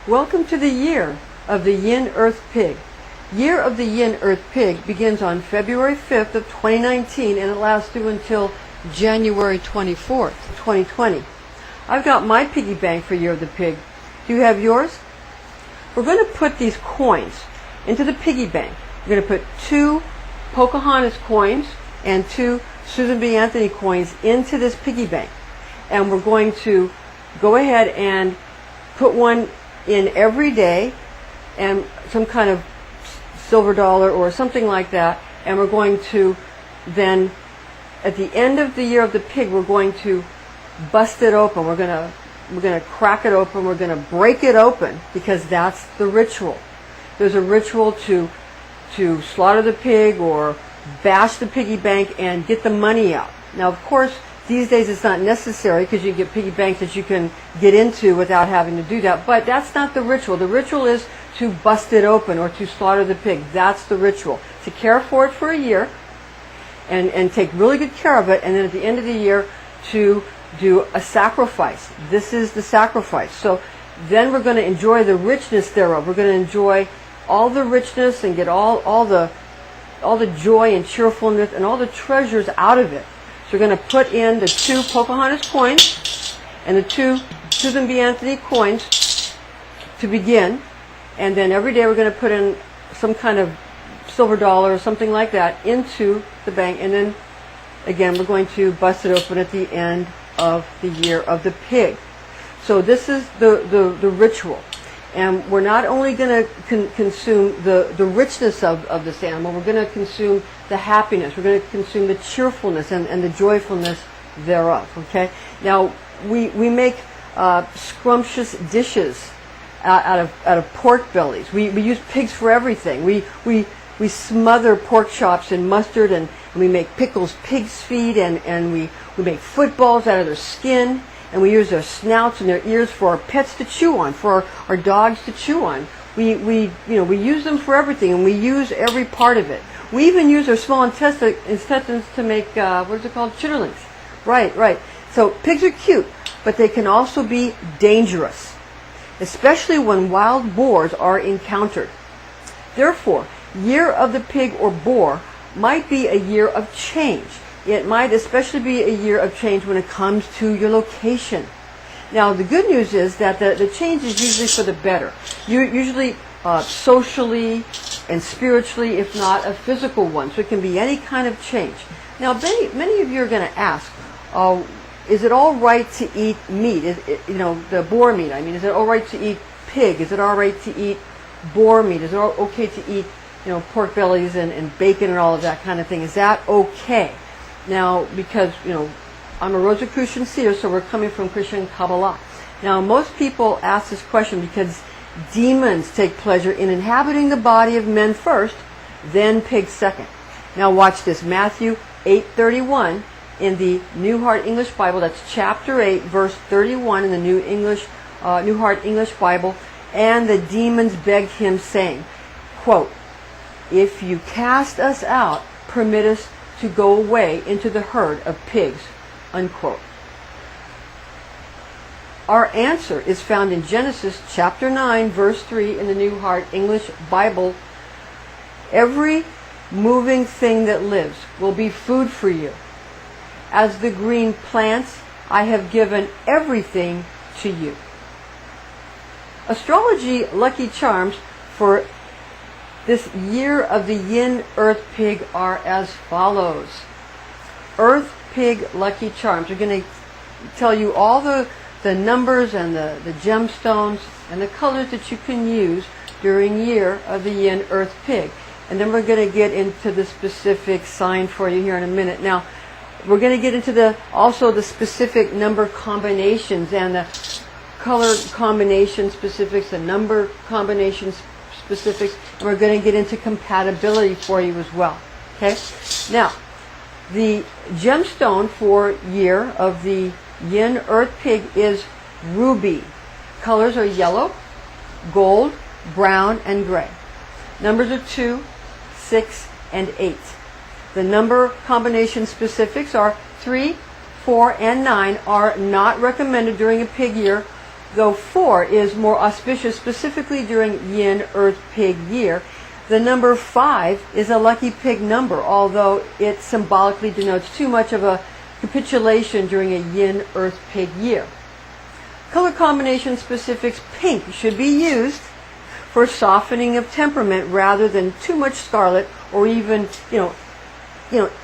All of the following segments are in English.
Welcome to the year of the Yin Earth Pig. Year of the Yin Earth Pig begins on February 5th of 2019 and it lasts through until January 24th, 2020. I've got my piggy bank for Year of the Pig. Do you have yours? We're going to put these coins into the piggy bank. We're going to put 2 Pocahontas coins and 2 Susan B. Anthony coins into this piggy bank. And we're going to go ahead and put one in every day and some kind of silver dollar or something like that, and we're going to then at the end of the Year of the Pig we're going to bust it open. We're going to crack it open. We're going to break it open because that's the ritual. There's a ritual to slaughter the pig or bash the piggy bank and get the money out. Now of course these days it's not necessary because you get piggy banks that you can get into without having to do that. But that's not the ritual. The ritual is to bust it open or to slaughter the pig. That's the ritual. To care for it for a year and take really good care of it. And then at the end of the year to do a sacrifice. This is the sacrifice. So then we're going to enjoy the richness thereof. We're going to enjoy all the richness and get all the joy and cheerfulness and all the treasures out of it. So we're going to put in the 2 Pocahontas coins and the 2 Susan B. Anthony coins to begin. And then every day we're going to put in some kind of silver dollar or something like that into the bank. And then again we're going to bust it open at the end of the Year of the Pig. So this is the ritual. And we're not only going to consume the richness of this animal, we're going to consume the happiness, we're going to consume the cheerfulness and the joyfulness thereof. Okay. Now we make scrumptious dishes out of pork bellies. We use pigs for everything. We smother pork chops in mustard and we make pickles pig's feet and we make footballs out of their skin. And we use their snouts and their ears for our pets to chew on, for our dogs to chew on. We use them for everything, and we use every part of it. We even use our small intestines to make what is it called? Chitterlings. Right. So pigs are cute, but they can also be dangerous, especially when wild boars are encountered. Therefore, Year of the Pig or boar might be a year of change. It might especially be a year of change when it comes to your location. Now, the good news is that the change is usually for the better. Usually socially and spiritually, if not a physical one. So it can be any kind of change. Now, many of you are going to ask, is it all right to eat meat? The boar meat. I mean, is it all right to eat pig? Is it all right to eat boar meat? Is it okay to eat, pork bellies and bacon and all of that kind of thing? Is that okay? Now, because, I'm a Rosicrucian seer, so we're coming from Christian Kabbalah. Now, most people ask this question because demons take pleasure in inhabiting the body of men first, then pigs second. Now, watch this. Matthew 8:31 in the New Heart English Bible. That's chapter 8, verse 31 in the New Heart English Bible. And the demons begged him, saying, quote, "If you cast us out, permit us to go away into the herd of pigs," unquote. Our answer is found in Genesis chapter 9, verse 3 in the New Heart English Bible. Every moving thing that lives will be food for you. As the green plants, I have given everything to you. Astrology lucky charms for this Year of the Yin Earth Pig are as follows. Earth Pig lucky charms. We're going to tell you all the numbers and the gemstones and the colors that you can use during Year of the Yin Earth Pig. And then we're going to get into the specific sign for you here in a minute. Now, we're going to get into also the specific number combinations and the color combination specifics, the number combinations specifics, and we're going to get into compatibility for you as well. Okay? Now, the gemstone for Year of the Yin Earth Pig is ruby. Colors are yellow, gold, brown, and gray. Numbers are 2, 6, and 8. The number combination specifics are 3, 4, and 9 are not recommended during a pig year. though 4 is more auspicious, specifically during Yin Earth Pig year. The number 5 is a lucky pig number, although it symbolically denotes too much of a capitulation during a Yin Earth Pig year. Color combination specifics: pink should be used for softening of temperament rather than too much scarlet, or even,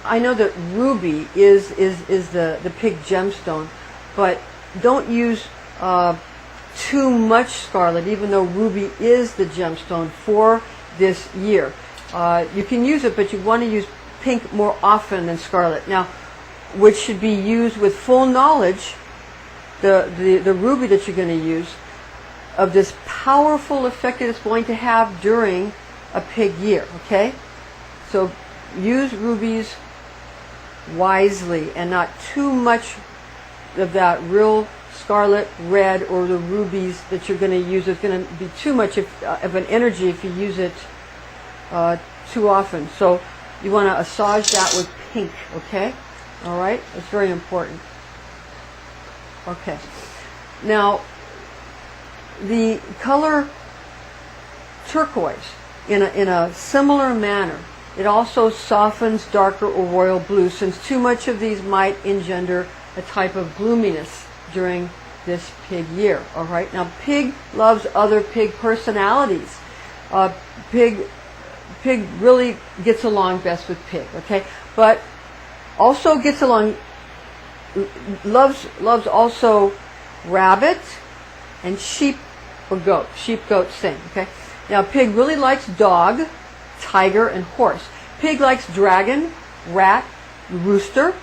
I know that ruby is the pig gemstone, but don't use too much scarlet, even though ruby is the gemstone for this year. You can use it, but you want to use pink more often than scarlet. Now, which should be used with full knowledge, the ruby that you're going to use, of this powerful effect that it's going to have during a pig year, okay? So use rubies wisely and not too much of that real scarlet red, or the rubies that you're going to use. It's going to be too much of an energy if you use it too often. So you want to assuage that with pink, okay? All right? It's very important. Okay. Now, the color turquoise, in a similar manner, it also softens darker or royal blue, since too much of these might engender a type of gloominess during this pig year. All right. Now, pig loves other pig personalities. Pig really gets along best with pig. Okay, but also gets along, loves also rabbit and sheep or goat. Sheep, goat, same. Okay. Now, pig really likes dog, tiger, and horse. Pig likes dragon, rat, rooster,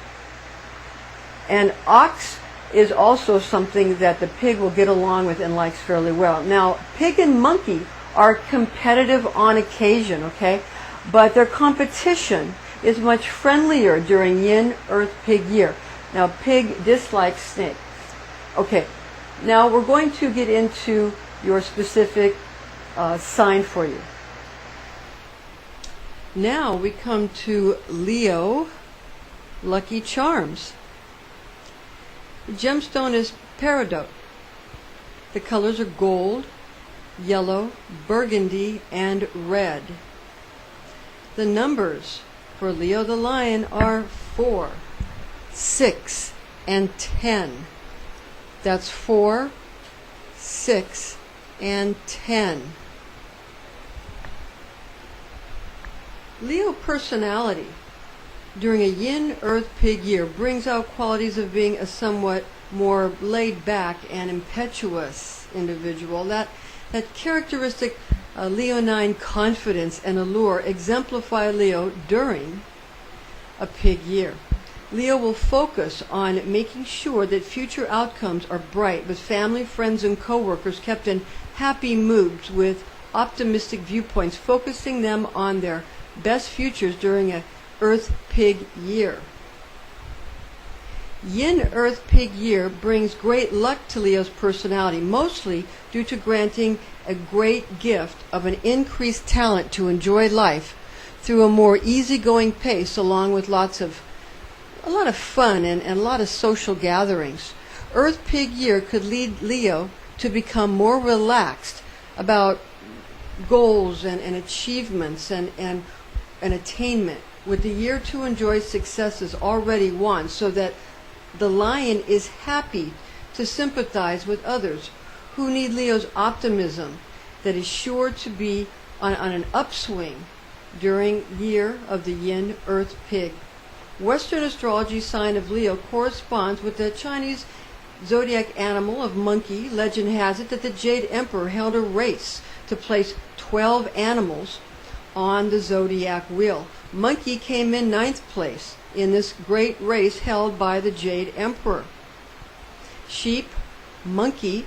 and ox is also something that the pig will get along with and likes fairly well. Now, pig and monkey are competitive on occasion, okay? But their competition is much friendlier during Yin Earth Pig year. Now, pig dislikes snake. Okay, now we're going to get into your specific sign for you. Now we come to Leo lucky charms. The gemstone is peridot. The colors are gold, yellow, burgundy, and red. The numbers for Leo the lion are 4, 6, and 10. That's 4, 6, and 10. Leo personality during a Yin Earth Pig year brings out qualities of being a somewhat more laid back and impetuous individual. That characteristic leonine confidence and allure exemplify Leo during a pig year. Leo will focus on making sure that future outcomes are bright, with family, friends, and co-workers kept in happy moods with optimistic viewpoints, focusing them on their best futures during a Earth Pig year. Yin Earth Pig year brings great luck to Leo's personality, mostly due to granting a great gift of an increased talent to enjoy life through a more easygoing pace, along with a lot of fun and a lot of social gatherings. Earth Pig year could lead Leo to become more relaxed about goals and achievements and attainment, with the year to enjoy successes already won, so that the lion is happy to sympathize with others who need Leo's optimism that is sure to be on an upswing during year of the Yin Earth Pig. Western astrology sign of Leo corresponds with the Chinese zodiac animal of monkey. Legend has it that the Jade Emperor held a race to place 12 animals on the zodiac wheel. Monkey came in 9th place in this great race held by the Jade Emperor. Sheep, monkey,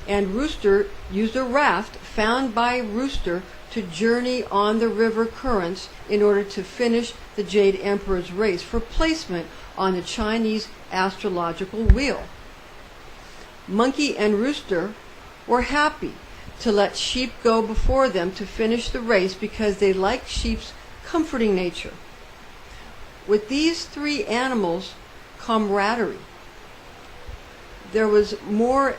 and rooster used a raft found by rooster to journey on the river currents in order to finish the Jade Emperor's race for placement on the Chinese astrological wheel. Monkey and rooster were happy to let sheep go before them to finish the race because they liked sheep's comforting nature. With these three animals' camaraderie, there was more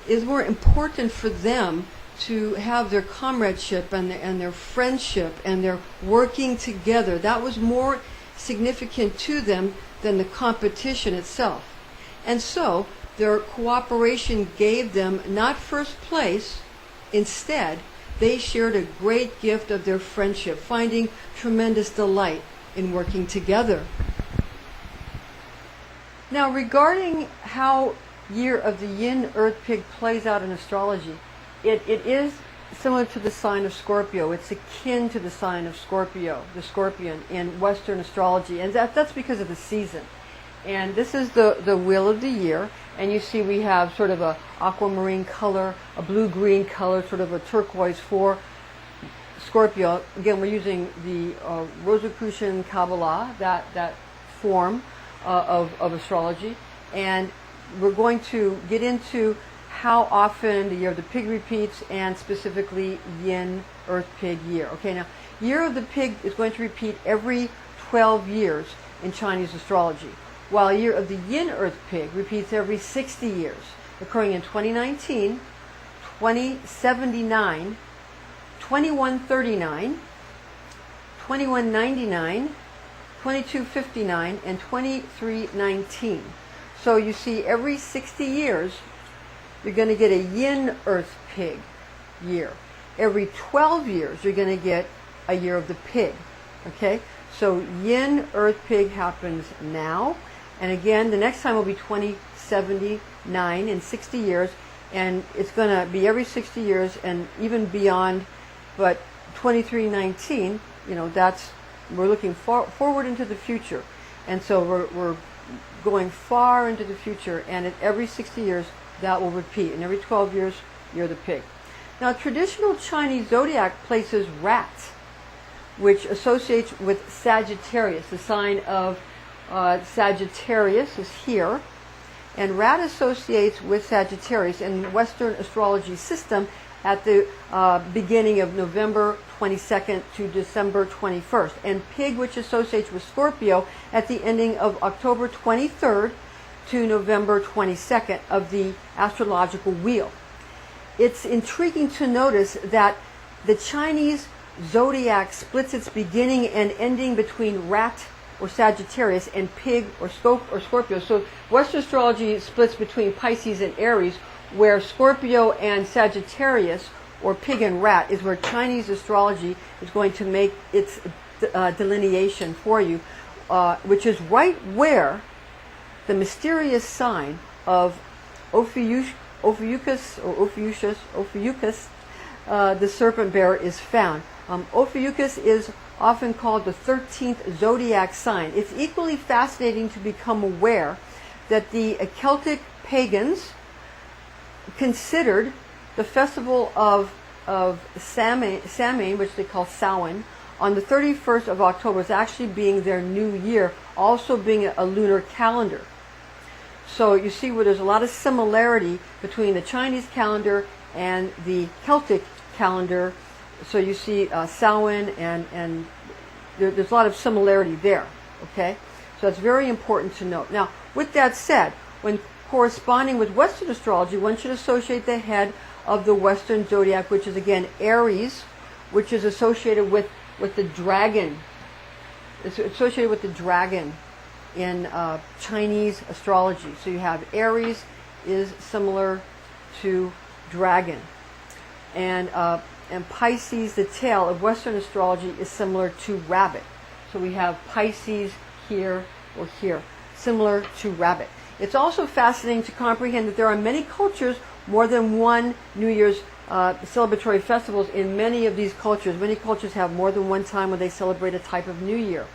is more important for them to have their comradeship and their friendship and their working together. That was more significant to them than the competition itself. And so their cooperation gave them not first place. Instead, they shared a great gift of their friendship, finding tremendous delight in working together. Now, regarding how year of the Yin Earth Pig plays out in astrology, it is similar to the sign of Scorpio. It's akin to the sign of Scorpio, the scorpion, in Western astrology, and that's because of the season. And this is the wheel of the year, and you see we have sort of a aquamarine color, a blue-green color, sort of a turquoise for Scorpio. Again, we're using the Rosicrucian Kabbalah, that form of astrology, and we're going to get into how often the year of the pig repeats, and specifically Yin Earth Pig year. Okay, now year of the pig is going to repeat every 12 years in Chinese astrology, while year of the Yin Earth Pig repeats every 60 years, occurring in 2019, 2079, 2139, 2199, 2259, and 2319. So you see, every 60 years, you're going to get a Yin Earth Pig year. Every 12 years, you're going to get a year of the pig. Okay? So Yin Earth Pig happens now. And again, the next time will be 2079 in 60 years. And it's going to be every 60 years and even beyond. But 2319, we're looking forward into the future. And so we're going far into the future. And at every 60 years, that will repeat. And every 12 years, you're the pig. Now, traditional Chinese zodiac places rats, which associates with Sagittarius. The sign of Sagittarius is here. And rat associates with Sagittarius in Western astrology system at the beginning of November 22nd to December 21st. And pig, which associates with Scorpio, at the ending of October 23rd to November 22nd of the astrological wheel. It's intriguing to notice that the Chinese zodiac splits its beginning and ending between rat or Sagittarius and pig or Scorpio. So Western astrology splits between Pisces and Aries, where Scorpio and Sagittarius, or pig and rat, is where Chinese astrology is going to make its delineation for you, which is right where the mysterious sign of Ophiuchus, the serpent bearer, is found. Ophiuchus is often called the 13th zodiac sign. It's equally fascinating to become aware that the Celtic pagans considered the festival of Samhain, which they call Samhain, on the 31st of October as actually being their new year, also being a lunar calendar. So you see where there's a lot of similarity between the Chinese calendar and the Celtic calendar. So you see Samhain, and there's a lot of similarity there. Okay, so that's very important to note. Now, with that said, when corresponding with Western astrology, one should associate the head of the Western zodiac, which is again Aries, which is associated with the dragon. It's associated with the dragon in Chinese astrology. So you have Aries is similar to dragon, and Pisces, the tail of Western astrology, is similar to rabbit. So we have Pisces here or here, similar to rabbit. It's also fascinating to comprehend that there are many cultures, more than one New Year's celebratory festivals in many of these cultures. Many cultures have more than one time when they celebrate a type of New Year.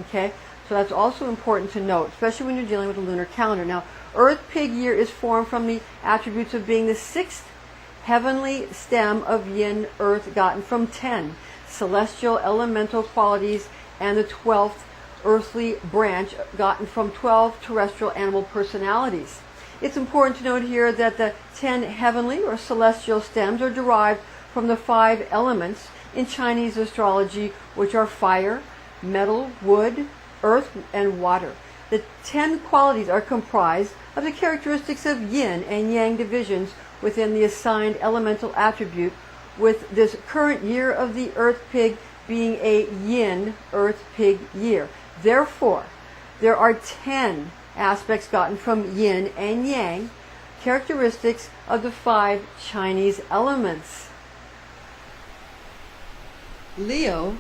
Okay, so that's also important to note, especially when you're dealing with a lunar calendar. Now, Earth Pig year is formed from the attributes of being the sixth heavenly stem of Yin Earth, gotten from 10 celestial elemental qualities, and the 12th earthly branch, gotten from 12 terrestrial animal personalities. It's important to note here that the 10 heavenly or celestial stems are derived from the 5 elements in Chinese astrology, which are fire, metal, wood, earth, and water. The 10 qualities are comprised of the characteristics of yin and yang divisions within the assigned elemental attribute, with this current year of the Earth Pig being a Yin Earth Pig year. Therefore, there are 10 aspects gotten from yin and yang, characteristics of the 5 Chinese elements. Leo,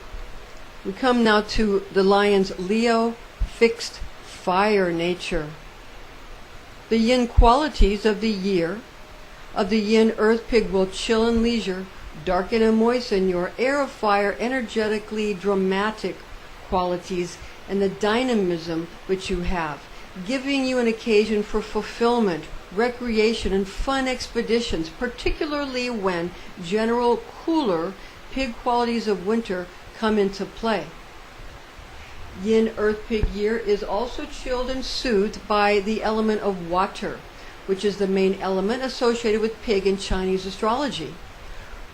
we come now to the lion's Leo fixed fire nature. The yin qualities of the year of the Yin Earth Pig will chill and leisure, darken and moisten your air of fire, energetically dramatic qualities, and the dynamism which you have, giving you an occasion for fulfillment, recreation, and fun expeditions, particularly when general cooler pig qualities of winter come into play. Yin Earth Pig year is also chilled and soothed by the element of water, which is the main element associated with pig in Chinese astrology.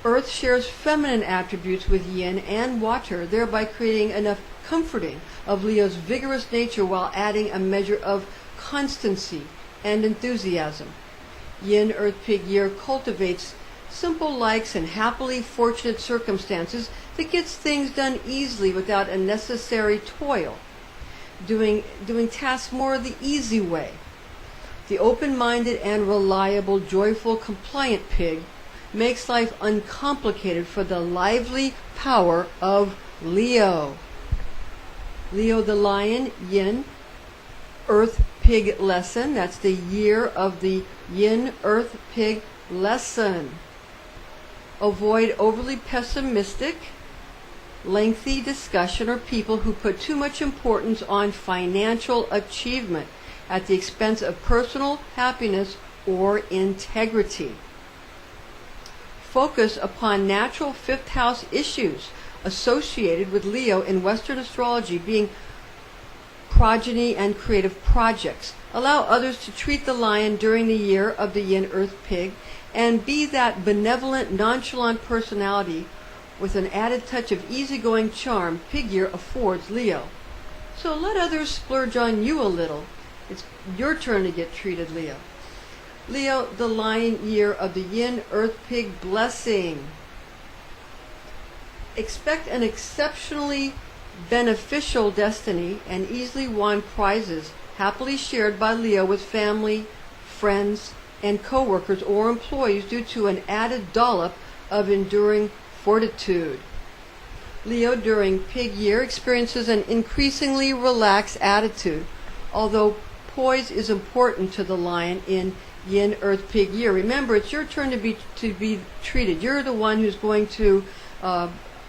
Earth shares feminine attributes with yin and water, thereby creating enough comforting of Leo's vigorous nature while adding a measure of constancy and enthusiasm. Yin Earth Pig year cultivates simple likes and happily fortunate circumstances that gets things done easily without unnecessary toil, doing tasks more the easy way. The open-minded and reliable, joyful, compliant pig makes life uncomplicated for the lively power of Leo. Leo the lion, Yin Earth Pig lesson. That's the year of the Yin Earth Pig lesson. Avoid overly pessimistic, lengthy discussion or people who put too much importance on financial achievement at the expense of personal happiness or integrity. Focus upon natural fifth house issues associated with Leo in Western astrology, being progeny and creative projects. Allow others to treat the lion during the year of the Yin Earth Pig, and be that benevolent, nonchalant personality with an added touch of easygoing charm pig year affords Leo. So let others splurge on you a little. It's your turn to get treated, Leo. Leo, the lion year of the Yin Earth Pig blessing. Expect an exceptionally beneficial destiny and easily won prizes happily shared by Leo with family, friends, and co-workers or employees due to an added dollop of enduring fortitude. Leo during Pig year experiences an increasingly relaxed attitude, although poise is important to the lion in Yin Earth Pig year. Remember, it's your turn to be treated. You're the one who's going to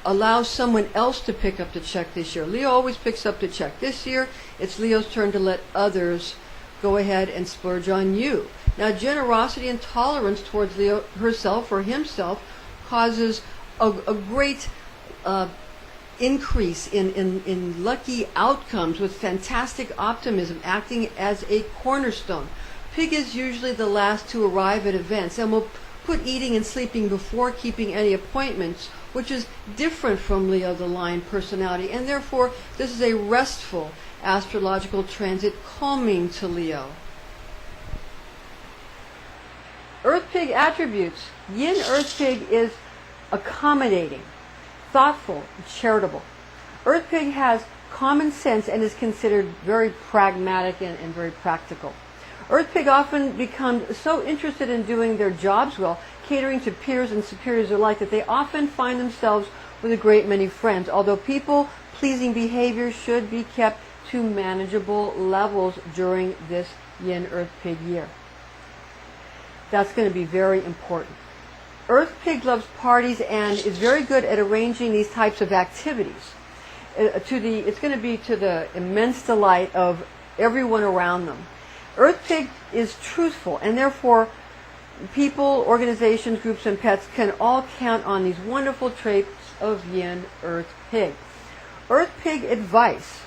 allow someone else to pick up the check this year. Leo always picks up the check. This year, it's Leo's turn to let others go ahead and splurge on you. Now, generosity and tolerance towards Leo herself or himself causes a great increase in lucky outcomes, with fantastic optimism acting as a cornerstone. Pig is usually the last to arrive at events and will put eating and sleeping before keeping any appointments, which is different from Leo the lion personality, and therefore this is a restful astrological transit, calming to Leo. Earth Pig attributes. Yin Earth Pig is accommodating, thoughtful, and charitable. Earth Pig has common sense and is considered very pragmatic and very practical. Earth Pig often becomes so interested in doing their jobs well, catering to peers and superiors alike, that they often find themselves with a great many friends, although people-pleasing behavior should be kept to manageable levels during this Yin Earth Pig year. That's going to be very important. Earth Pig loves parties and is very good at arranging these types of activities. It's going to be to the immense delight of everyone around them. Earth Pig is truthful, and therefore people, organizations, groups, and pets can all count on these wonderful traits of Yin Earth Pig. Earth Pig advice.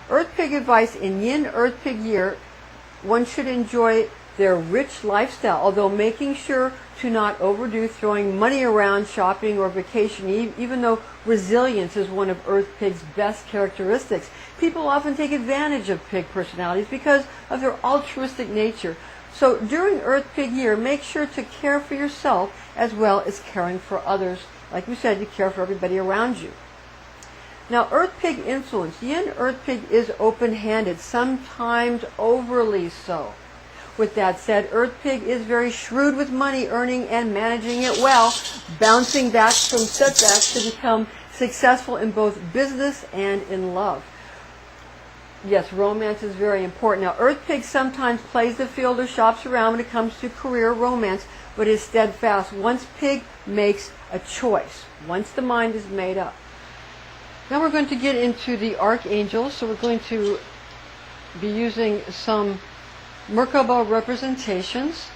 Earth Pig advice in Yin Earth Pig year: one should enjoy their rich lifestyle, although making sure to not overdo throwing money around shopping or vacation, even though resilience is one of Earth Pig's best characteristics. People often take advantage of Pig personalities because of their altruistic nature. So during Earth Pig year, make sure to care for yourself as well as caring for others. Like we said, you care for everybody around you. Now, Earth Pig influence. Yin Earth Pig is open-handed, sometimes overly so. With that said, Earth Pig is very shrewd with money, earning and managing it well, bouncing back from setbacks to become successful in both business and in love. Yes, romance is very important. Now, Earth Pig sometimes plays the field or shops around when it comes to career romance, but is steadfast once Pig makes a choice, once the mind is made up. Now we're going to get into the Archangels, so we're going to be using some Merkaba representations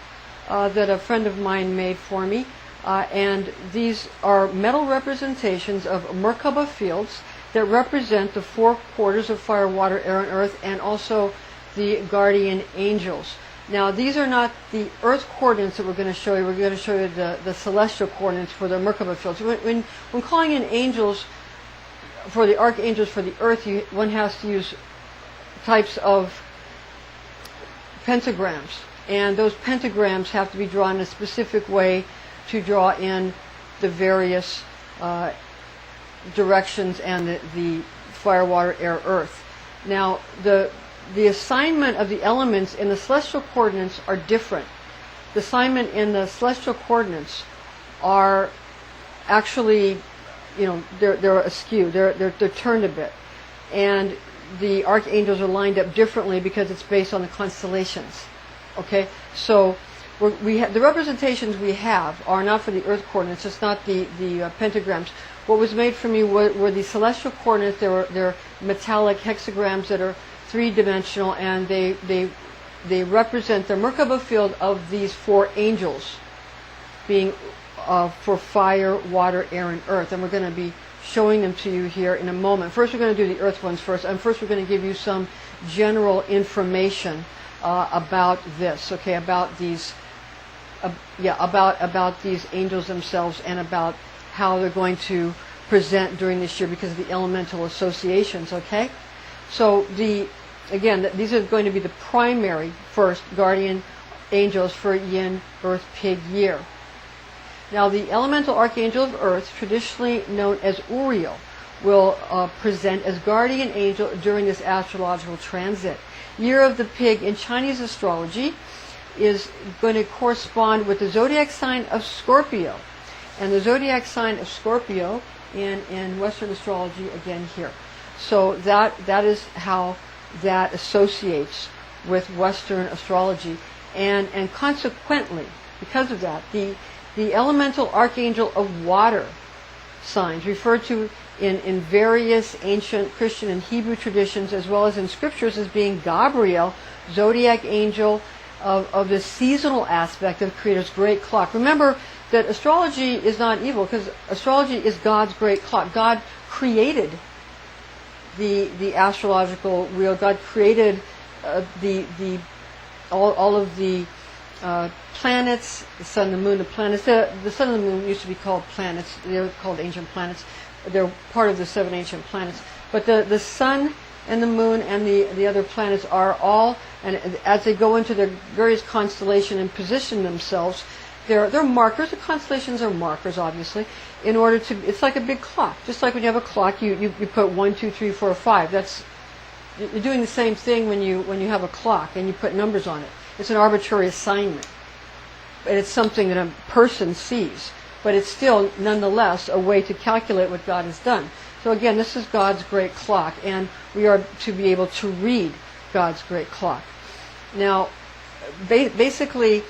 that a friend of mine made for me, and these are metal representations of Merkaba fields that represent the four quarters of fire, water, air, and earth, and also the guardian angels. Now, these are not the earth coordinates that we're going to show you. We're going to show you the celestial coordinates for the Merkaba fields. When calling in angels, for the archangels for the earth, one has to use types of pentagrams, and those pentagrams have to be drawn in a specific way to draw in the various directions and the fire, water, air, earth. Now, the assignment of the elements in the celestial coordinates are different. The assignment in the celestial coordinates are actually, they're askew. They're turned a bit, and the archangels are lined up differently because it's based on the constellations. Okay, so the representations we have are not for the earth coordinates. It's not the pentagrams. What was made for me were the celestial coordinates. They're metallic hexagrams that are three-dimensional, and they represent the Merkaba field of these four angels, being for fire, water, air, and earth. And we're going to be showing them to you here in a moment. First, we're going to do the earth ones first, and first we're going to give you some general information about this. Okay, about these, about these angels themselves, and about how they're going to present during this year because of the elemental associations. Okay, so these are going to be the primary first guardian angels for Yin Earth Pig year. Now, the elemental archangel of earth, traditionally known as Uriel, will present as guardian angel during this astrological transit. Year of the Pig in Chinese astrology is going to correspond with the zodiac sign of Scorpio. And the zodiac sign of Scorpio in Western astrology, again here. So that is how that associates with Western astrology. And consequently, because of that, the elemental archangel of water signs, referred to in various ancient Christian and Hebrew traditions, as well as in scriptures, as being Gabriel, zodiac angel of the seasonal aspect of the Creator's great clock. Remember that astrology is not evil, because astrology is God's great clock. God created the astrological wheel. God created all of the planets, the sun, the moon, the planets. The sun and the moon used to be called planets. They were called ancient planets. They're part of the 7 ancient planets. But the sun and the moon and the other planets are all, and as they go into their various constellation and position themselves, they're markers. The constellations are markers, obviously, in order to. It's like a big clock. Just like when you have a clock, you put 1, 2, 3, 4, 5. You're doing the same thing when you have a clock and you put numbers on it. It's an arbitrary assignment, and it's something that a person sees, but it's still nonetheless a way to calculate what God has done. So again, this is God's great clock, and we are to be able to read God's great clock. Now, basically,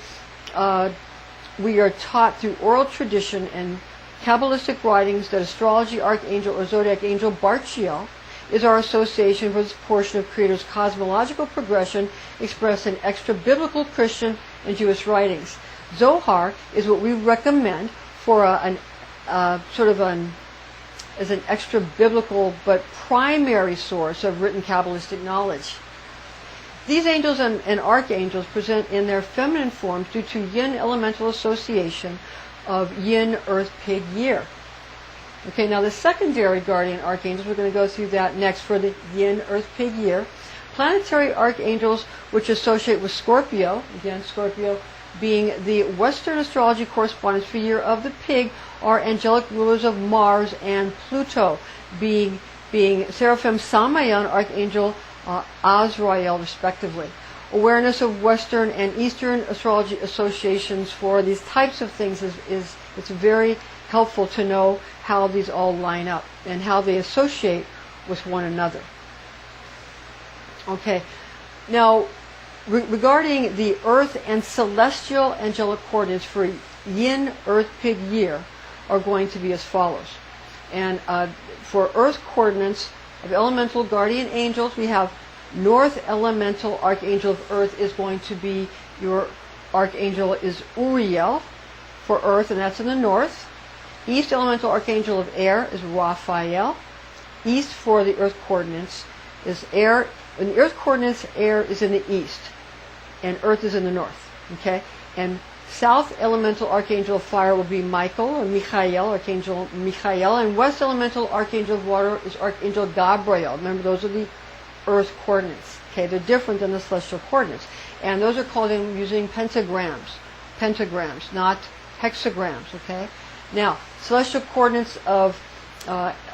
we are taught through oral tradition and Kabbalistic writings that astrology archangel or zodiac angel Barchiel is our association with this portion of Creator's cosmological progression expressed in extra-biblical Christian and Jewish writings. Zohar is what we recommend for as an extra-biblical but primary source of written Kabbalistic knowledge. These angels and archangels present in their feminine forms due to yin elemental association of Yin Earth Pig year. Okay, now the secondary guardian archangels, we're going to go through that next for the Yin Earth Pig year. Planetary archangels which associate with Scorpio, again Scorpio being the Western astrology correspondence for year of the pig, are angelic rulers of Mars and Pluto, being Seraphim Samael and Archangel Azrael respectively. Awareness of Western and Eastern astrology associations for these types of things is it's very helpful to know how these all line up and how they associate with one another. Okay, now regarding the Earth and celestial angelic coordinates for Yin Earth Pig year are going to be as follows. And for Earth coordinates of elemental guardian angels, we have North elemental archangel of Earth is going to be your archangel is Uriel for Earth, and that's in the north. East elemental archangel of air is Raphael. East for the Earth coordinates is air. In the Earth coordinates, air is in the east, and Earth is in the north. Okay, and South elemental archangel of fire will be Michael or Michael, Archangel Michael, and West elemental archangel of water is Archangel Gabriel. Remember, those are the Earth coordinates. Okay, they're different than the celestial coordinates, and those are called in using pentagrams, not hexagrams. Okay, now celestial coordinates of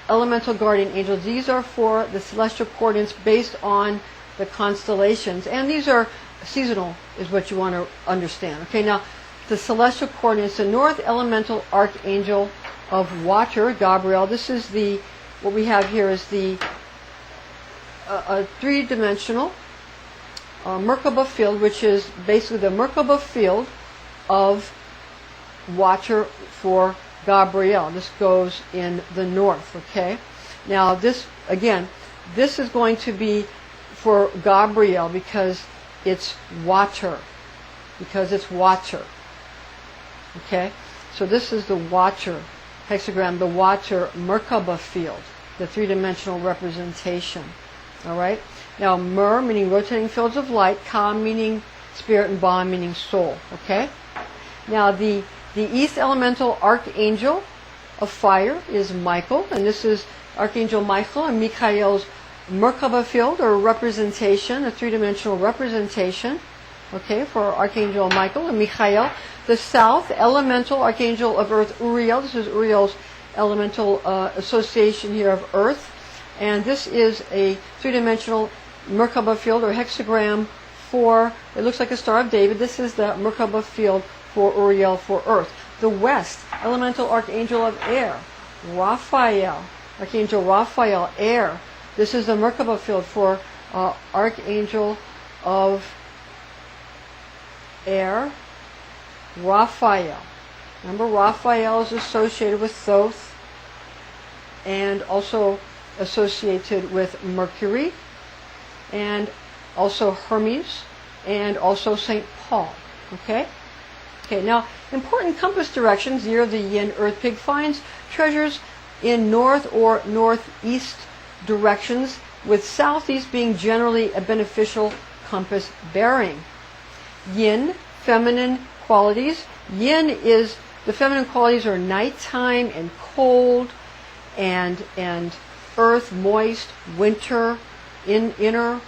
elemental guardian angels. These are for the celestial coordinates based on the constellations, and these are seasonal, is what you want to understand. Okay, now the celestial coordinates, the North elemental archangel of water, Gabriel. This is the, what we have here is the three-dimensional Merkaba field, which is basically the Merkaba field of water for Gabriel. This goes in the north. Okay, now this again, this is going to be for Gabriel because it's water. Okay, so this is the water hexagram, the water Merkaba field, the three-dimensional representation. All right. Now Mer meaning rotating fields of light, Ka meaning spirit, and Ba meaning soul. Okay. Now the East elemental archangel of fire is Michael, and this is Archangel Michael and Michael's Merkaba field or representation, a three-dimensional representation. Okay, for Archangel Michael and Michael. The South elemental archangel of Earth, Uriel. This is Uriel's elemental association here of Earth, and this is a three-dimensional Merkaba field or hexagram for, it looks like a Star of David. This is the Merkaba field for Uriel for Earth. The West elemental archangel of air, Raphael, Archangel Raphael, air. This is the Merkaba field for Archangel of air, Raphael. Remember, Raphael is associated with Thoth and also associated with Mercury and also Hermes and also St. Paul. Okay? Okay, now important compass directions. Year of the Yin Earth Pig finds treasures in north or northeast directions, with southeast being generally a beneficial compass bearing. Yin, feminine qualities. Yin is, the feminine qualities are nighttime and cold and earth, moist, winter, inside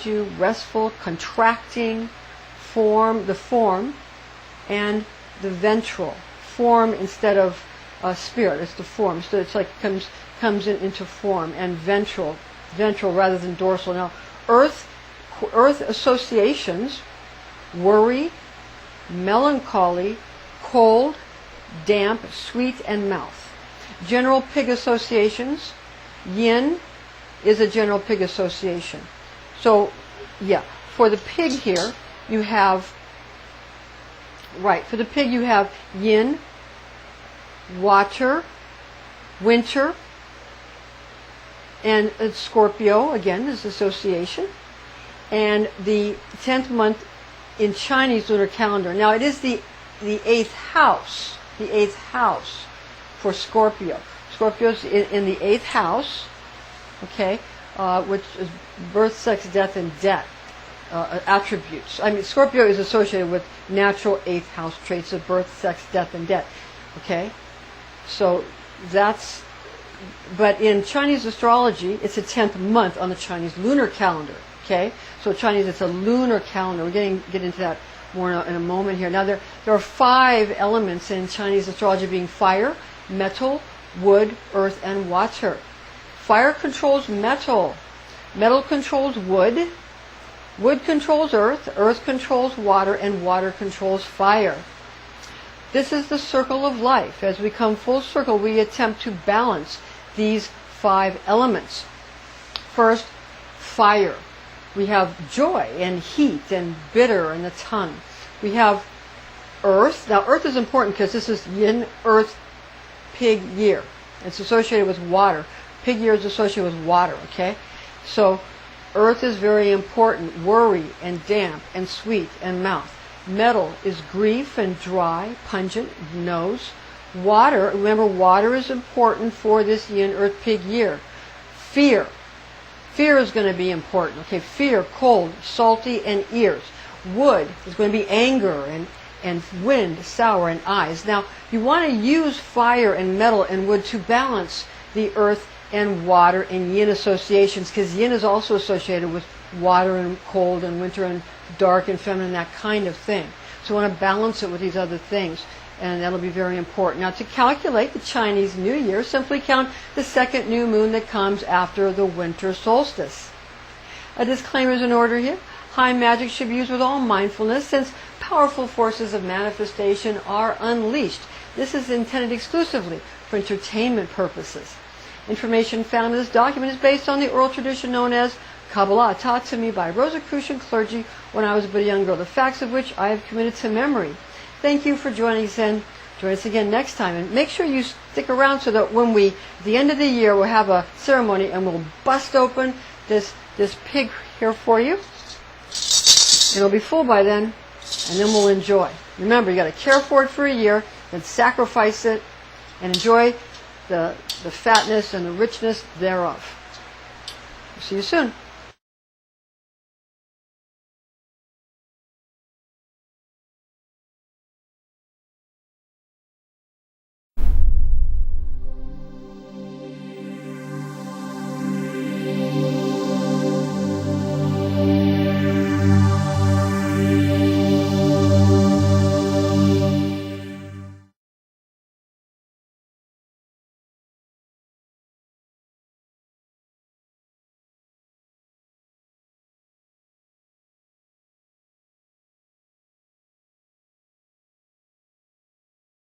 you, restful, contracting, form, the form, and the ventral. Form instead of spirit, it's the form. So it's like comes into form, and ventral rather than dorsal. Now, earth associations: worry, melancholy, cold, damp, sweet, and mouth. General pig associations: yin is a general pig association. So, yeah, for the pig here, you have, for the pig you have yin, water, winter, and Scorpio, again, is association, and the 10th month in Chinese lunar calendar. Now, it is the 8th house, for Scorpio. Scorpio's in the 8th house, okay, which is birth, sex, death, and debt attributes. I mean, Scorpio is associated with natural 8th house traits of birth, sex, death, and debt. Okay? So that's, but in Chinese astrology, it's a 10th month on the Chinese lunar calendar. Okay? So Chinese, it's a lunar calendar. We're get into that more in a moment here. Now, there are 5 elements in Chinese astrology, being fire, metal, wood, earth, and water. Fire controls metal. Metal controls wood. Wood controls earth. Earth controls water. And water controls fire. This is the circle of life. As we come full circle, we attempt to balance these 5 elements. First, fire. We have joy and heat and bitter and the tongue. We have earth. Now, earth is important because this is Yin Earth Pig year. It's associated with water. Pig year is associated with water, okay? So, earth is very important. Worry and damp and sweet and mouth. Metal is grief and dry, pungent, nose. Water, remember, water is important for this Yin Earth Pig year. Fear. Fear is going to be important. Okay, fear, cold, salty, and ears. Wood is going to be anger and wind, sour, and eyes. Now, you want to use fire and metal and wood to balance the earth and water and yin associations, because yin is also associated with water and cold and winter and dark and feminine, that kind of thing. So you want to balance it with these other things, and that'll be very important. Now, to calculate the Chinese New Year, simply count the second new moon that comes after the winter solstice. A disclaimer is in order here. High magic should be used with all mindfulness, since powerful forces of manifestation are unleashed. This is intended exclusively for entertainment purposes. Information found in this document is based on the oral tradition known as Kabbalah, taught to me by Rosicrucian clergy when I was but a young girl, the facts of which I have committed to memory. Thank you for joining us, and join us again next time. And make sure you stick around so that when we, at the end of the year, we'll have a ceremony and we'll bust open this pig here for you. It'll be full by then, and then we'll enjoy. Remember, you got to care for it for a year, then sacrifice it, and enjoy the fatness and the richness thereof. See you soon.